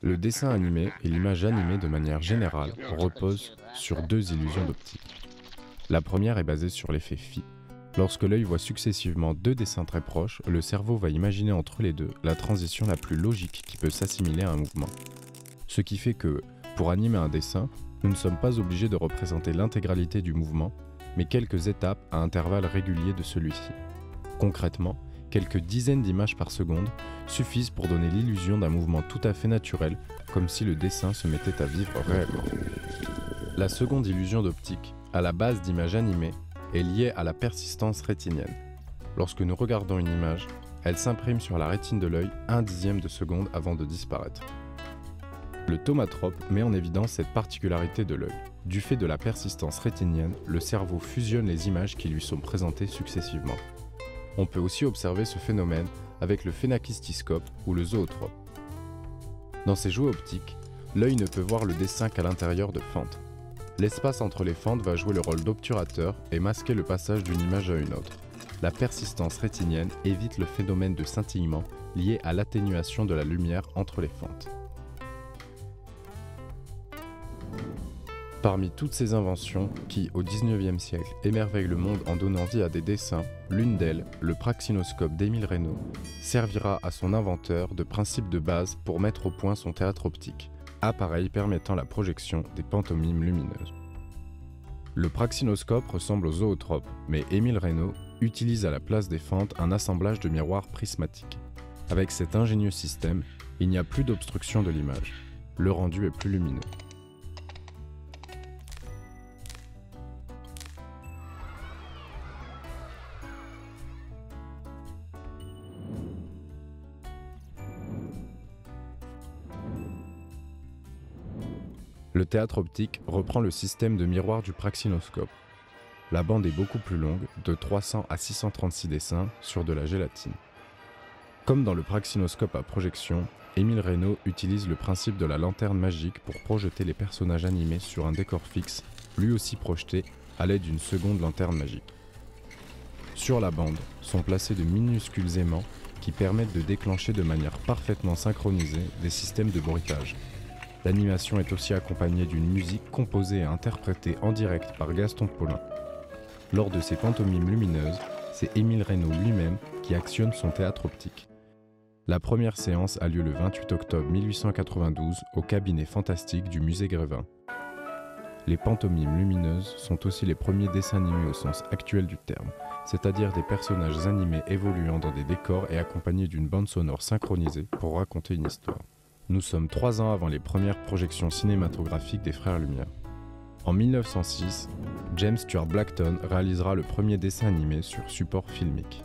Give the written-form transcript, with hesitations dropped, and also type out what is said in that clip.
Le dessin animé et l'image animée de manière générale reposent sur deux illusions d'optique. La première est basée sur l'effet phi. Lorsque l'œil voit successivement deux dessins très proches, le cerveau va imaginer entre les deux la transition la plus logique qui peut s'assimiler à un mouvement. Ce qui fait que, pour animer un dessin, nous ne sommes pas obligés de représenter l'intégralité du mouvement, mais quelques étapes à intervalles réguliers de celui-ci. Concrètement, quelques dizaines d'images par seconde suffisent pour donner l'illusion d'un mouvement tout à fait naturel, comme si le dessin se mettait à vivre réellement. La seconde illusion d'optique, à la base d'images animées, est liée à la persistance rétinienne. Lorsque nous regardons une image, elle s'imprime sur la rétine de l'œil 1/10 de seconde avant de disparaître. Le thaumatrope met en évidence cette particularité de l'œil. Du fait de la persistance rétinienne, le cerveau fusionne les images qui lui sont présentées successivement. On peut aussi observer ce phénomène avec le phénakistiscope ou le zootrope. Dans ces jouets optiques, l'œil ne peut voir le dessin qu'à l'intérieur de fentes. L'espace entre les fentes va jouer le rôle d'obturateur et masquer le passage d'une image à une autre. La persistance rétinienne évite le phénomène de scintillement lié à l'atténuation de la lumière entre les fentes. Parmi toutes ces inventions qui, au XIXe siècle, émerveillent le monde en donnant vie à des dessins, l'une d'elles, le praxinoscope d'Émile Reynaud, servira à son inventeur de principe de base pour mettre au point son théâtre optique, appareil permettant la projection des pantomimes lumineuses. Le praxinoscope ressemble au zootrope, mais Émile Reynaud utilise à la place des fentes un assemblage de miroirs prismatiques. Avec cet ingénieux système, il n'y a plus d'obstruction de l'image. Le rendu est plus lumineux. Le théâtre optique reprend le système de miroir du praxinoscope. La bande est beaucoup plus longue, de 300 à 636 dessins sur de la gélatine. Comme dans le praxinoscope à projection, Émile Reynaud utilise le principe de la lanterne magique pour projeter les personnages animés sur un décor fixe, lui aussi projeté à l'aide d'une seconde lanterne magique. Sur la bande sont placés de minuscules aimants qui permettent de déclencher de manière parfaitement synchronisée des systèmes de bruitage. L'animation est aussi accompagnée d'une musique composée et interprétée en direct par Gaston Paulin. Lors de ces pantomimes lumineuses, c'est Émile Reynaud lui-même qui actionne son théâtre optique. La première séance a lieu le 28 octobre 1892 au cabinet fantastique du musée Grévin. Les pantomimes lumineuses sont aussi les premiers dessins animés au sens actuel du terme, c'est-à-dire des personnages animés évoluant dans des décors et accompagnés d'une bande sonore synchronisée pour raconter une histoire. Nous sommes 3 ans avant les premières projections cinématographiques des Frères Lumière. En 1906, James Stuart Blackton réalisera le premier dessin animé sur support filmique.